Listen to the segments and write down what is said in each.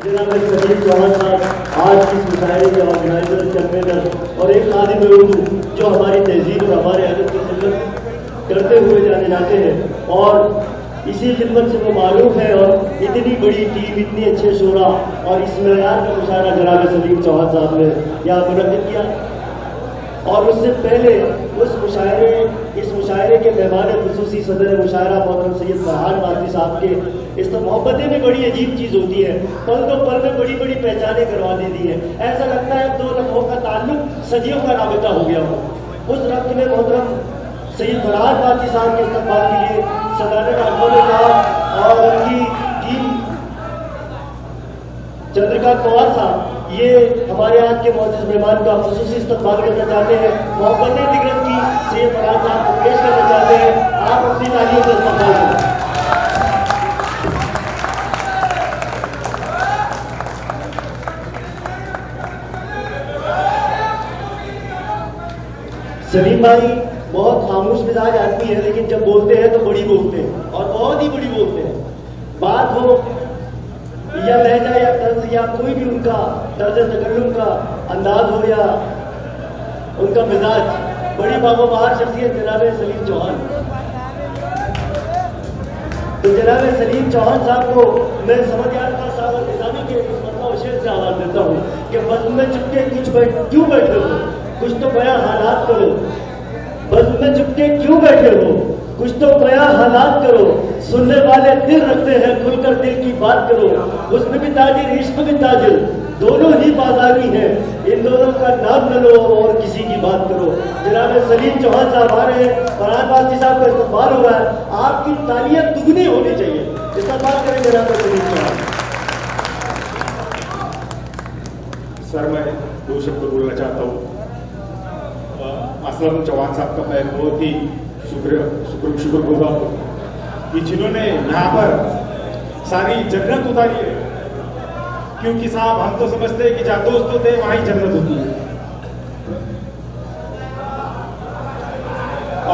जनाब सलीम चौहान साहब आज इस मुशायरे के ऑर्गेनाइजर कन्वेनर और एक खादिम उर्दू जो हमारी तहजीब और हमारे अदब की खिदमत करते हुए जाने जाते हैं और इसी खिदमत से वो मालूम है। और इतनी बड़ी टीम, इतनी अच्छे शोरा और इस मेयार का मुशायरा जनाब सलीम चौहान साहब ने यहाँ मुनक़िद किया। और उससे पहले इस मुशायरे के मेहमान खुसूसी सदर मुशायरा मोहतरम सैयद फरहान वासी साहब के इस तो मोहब्बतें में बड़ी अजीब चीज़ होती है, पल तो पल में बड़ी बड़ी पहचानें करवा देती है। ऐसा लगता है दो लम्हों का ताल्लुक सदियों का राबिता हो गया हो। उस रक्त में मोहतरम सैयद फरहान वासी साहब के इस्तकबाल के लिए सदारत अकबर साहब और उनकी टीम चंद्रिका पवार साहब ये हमारे यहाँ के मौजूद मेहमान का खुसूसी इस्तकबाल करना चाहते हैं। मोहब्बतें दिग्रज की सैयद फरहान साहब को पेश करना चाहते हैं। आप अपनी तालियों से इस्तकबाल करें। सलीम भाई बहुत खामोश मिजाज आदमी है, लेकिन जब बोलते हैं तो बड़ी बोलते हैं और बहुत ही बड़ी बोलते हैं। बात हो या लहजा या तर्ज या कोई भी उनका तर्ज तकल्लुम का अंदाज हो या उनका मिजाज, बड़ी बाबा शख्सियत जनाब सलीम चौहान। तो जनाब सलीम चौहान साहब को मैं समझ यार साहब और निजामी के मतलब शेर से आवाज देता हूँ कि बज़्म में चुपके क्यों बैठे हो, कुछ तो बयां हालात करो। बज़्म में चुपके क्यों बैठे हो, कुछ तो बयां हालात करो। सुनने वाले दिल रखते हैं, खुलकर दिल की बात करो। उसमें भी ताजिर, इश्क भी ताजिर, दोनों ही बाजारी हैं। इन दोनों का नाम न लो और किसी की बात करो। जनाब सलीम चौहान साहब आ रहे हैं, फरहान वासी साहब का इस्तकबाल हो रहा है। आपकी तालियां दुगनी होनी चाहिए। इस्तकबाल करें जनाब सलीम चौहान। सर मैं दो शब्द बोलना चाहता हूँ। असलम चौहान साहब का मैं बहुत ही शुक्रगुजार हूँ कि जिन्होंने यहाँ पर सारी जन्नत उतारी है। क्योंकि साहब हम तो समझते हैं कि जहाँ दोस्त होते हैं वहाँ ही जन्नत होती है।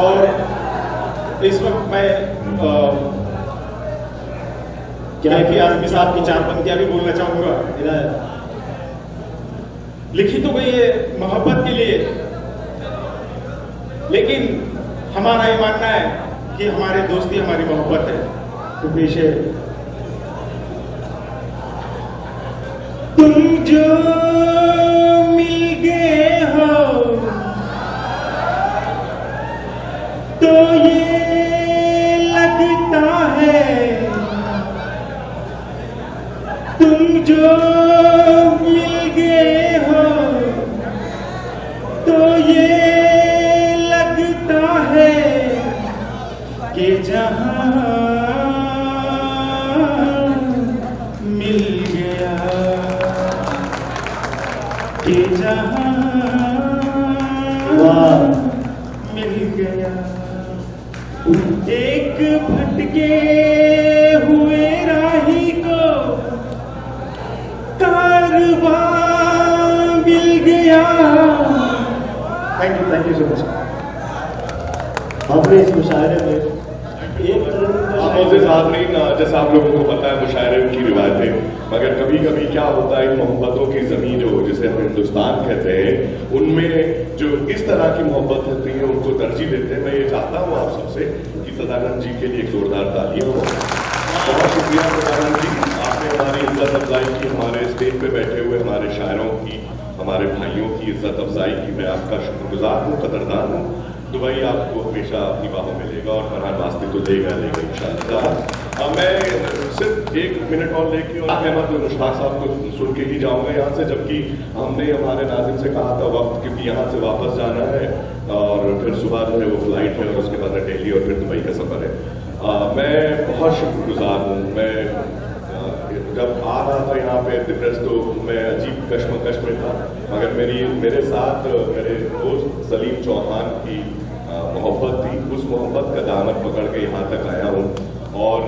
और इस वक्त मैं कैफी आजमी साहब की चार पंक्तियां भी बोलना चाहूंगा। लिखी तो गई है मोहब्बत के लिए, लेकिन हमारा ये मानना है कि हमारी दोस्ती हमारी मोहब्बत है। तो पेश है तुम जो मिल गए हो तो ये लगता है, तुम जो मिल गए हो तो ये कि जहां मिल गया, कि जहां मिल गया। एक भटके हुए राही को कारवां मिल गया। Thank you so much. हमने इस मुशायरे में जैसा आप लोगों को पता है मुशायरे की रिवायत है, मगर कभी कभी क्या होता है मोहब्बतों की जमीन जो जिसे हम हिंदुस्तान कहते हैं, उनमें जो इस तरह की मोहब्बत होती है उनको तरजीह देते हैं। मैं ये चाहता हूँ आप सबसे कि सदानंद जी के लिए एक जोरदार तालियां हो। बहुत शुक्रिया सदानंद जी, आपने हमारी इज्जत अफजाई की, हमारे स्टेज पे बैठे हुए हमारे शायरों की, हमारे भाइयों की इज्जत अफजाई की। मैं आपका शुक्रगुजार हूँ, कदरदान हूँ। दुबई आपको हमेशा अपनी बाहों में लेगा और फरहान वास्ते तो देगा इंशाअल्लाह। मैं सिर्फ 1 मिनट और लेके और अहमद मुश्ताक साहब को सुन के ही जाऊंगा यहाँ से, जबकि हमने हमारे नाज़िम से कहा था वक्त क्योंकि यहाँ से वापस जाना है और फिर सुबह जो है वो फ्लाइट है और उसके बाद दिल्ली और फिर दुबई का सफ़र है। मैं बहुत शुक्रगुजार हूँ। मैं जब आ रहा था यहाँ पे डिप्रेस तो मैं अजीब कश्मकश में था, मगर मेरे साथ मेरे दोस्त सलीम चौहान की मोहब्बत थी। उस मोहब्बत का दामन पकड़ के यहाँ तक आया हूँ और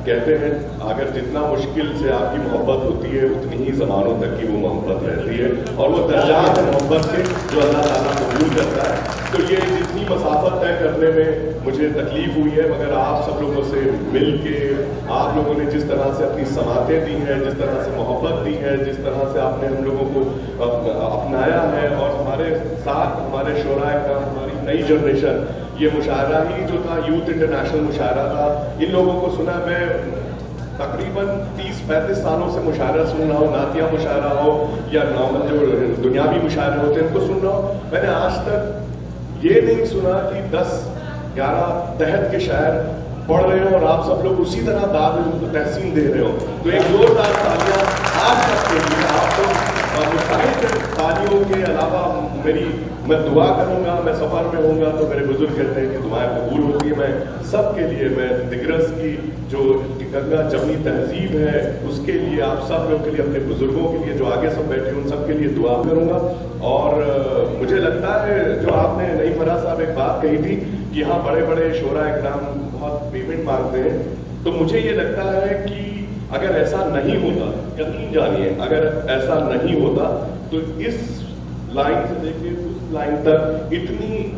कहते हैं अगर जितना मुश्किल से आपकी मोहब्बत होती है उतनी ही ज़मानों तक की वो मोहब्बत रहती है, और वो दर्जात है मोहब्बत के जो अल्लाह ताला कबूल करता है। तो ये जितनी मसाफत तय करने में मुझे तकलीफ हुई है, मगर आप सब लोगों से मिल के, आप लोगों ने जिस तरह से अपनी समातें दी हैं, जिस तरह से मोहब्बत दी है, जिस तरह से आपने हम लोगों को अपनाया है, और हमारे साथ हमारे शोराए का, हमारी नई जनरेशन, ये मुशायरा ही जो था यूथ इंटरनेशनल मुशायरा था, इन लोगों को सुना। मैं तकरीबन 30-35 सालों से मुशायरा सुन रहा हूँ, नातिया मुशायरा हो या नॉर्मल जो दुनियावी मुशायरे होते हैं उनको सुन रहा हूँ। मैंने आज तक ये नहीं सुना कि 10-11 तहत के शायर पढ़ रहे हो और आप सब लोग उसी तरह दाद तहसीन दे रहे हो। तो एक जोरदार तालियां आप सबके लिए। आप लोग मुस्ताहिद तालियों के अलावा मैं दुआ करूंगा, मैं सफर में होऊंगा तो मेरे बुजुर्ग कहते हैं कि दुआएं कबूल होती है। मैं सबके लिए, मैं दिग्रस की जो गंगा जमनी तहजीब है उसके लिए, आप सब लोग के लिए, अपने बुजुर्गों के लिए जो आगे सब बैठे उन सब के लिए दुआ करूंगा। और मुझे लगता है जो आपने नईम फराज साहब एक बात कही थी कि यहाँ बड़े बड़े शोरा इकराम बहुत पेमेंट मांगते हैं, तो मुझे ये लगता है कि अगर ऐसा नहीं होता, यकीन जानिए अगर ऐसा नहीं होता तो इस लाइन से लेके उस लाइन तक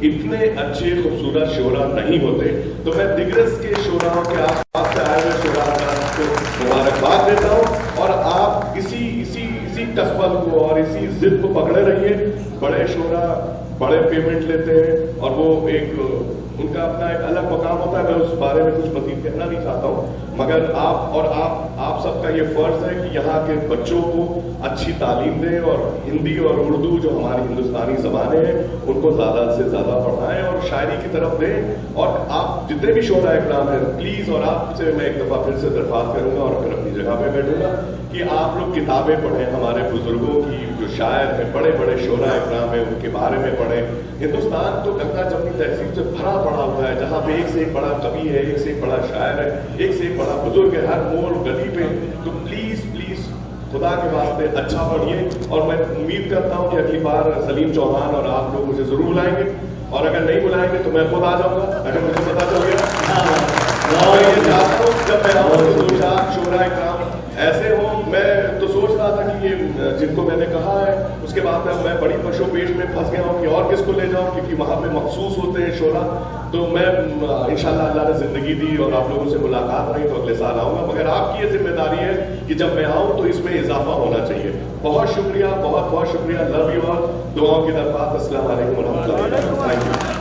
इतने अच्छे खूबसूरत शोरा नहीं होते। तो मैं दिग्रस के शोराओं के आसपास से आए हुए शोरा को मुबारकबाद देता हूँ, और आप इसी कसबल को और इसी जिद को पकड़े रहिए। बड़े शोरा बड़े पेमेंट लेते हैं और वो एक उनका अपना एक अलग मकाम होता है। मैं उस बारे में कुछ मजीद कहना नहीं चाहता हूँ, मगर आप सबका ये फर्ज है कि यहाँ के बच्चों को अच्छी तालीम दें और हिंदी और उर्दू जो हमारी हिंदुस्तानी ज़बानें हैं उनको ज़्यादा से ज़्यादा पढ़ाएं और शायरी की तरफ दें। और आप जितने भी शोरा इकराम हैं प्लीज़, और आपसे मैं एक दफ़ा फिर से दरख्वास्त करूँगा और फिर अपनी जगह पे बैठूंगा कि आप लोग किताबें पढ़ें, हमारे बुजुर्गों की जो शायर हैं, बड़े बड़े शोरा इकराम हैं, उनके बारे में पढ़ें। हिंदुस्तान तो गंगा जमनी तहजीब से भरा पड़ा हुआ है, जहाँ पे एक से एक बड़ा कवि है, एक से एक बड़ा शायर है, एक से एक बड़ा बुजुर्ग है हर मोड़ गली पे। तो प्लीज खुदा के वास्ते अच्छा पढ़िए। और मैं उम्मीद करता हूँ कि अगली बार सलीम चौहान और आप लोग मुझे जरूर बुलाएंगे, और अगर नहीं बुलाएंगे तो मैं खुद आ जाऊंगा, अगर मुझे पता चल गया। और ये चाहता हूँ जब मैं आऊँ तो 2-4 शोरा इकराम ऐसे हो। मैं तो सोच रहा था कि ये जिनको मैंने कहा है उसके बाद मैं बड़ी पशोपेश में फंस गया हूँ कि और किसको ले जाऊँ, क्योंकि वहाँ पे मखसूस होते हैं शोरा। तो मैं इंशाल्लाह अल्लाह ने जिंदगी दी और आप लोगों से मुलाकात रही तो अगले साल आऊँगा, मगर आपकी ये जिम्मेदारी है कि जब मैं आऊँ तो इसमें इजाफा होना चाहिए। बहुत शुक्रिया, बहुत बहुत शुक्रिया। Love you all. दुआओं की दरख्वास्त। अस्सलाम वालेकुम व रहमतुल्लाह। Thank you.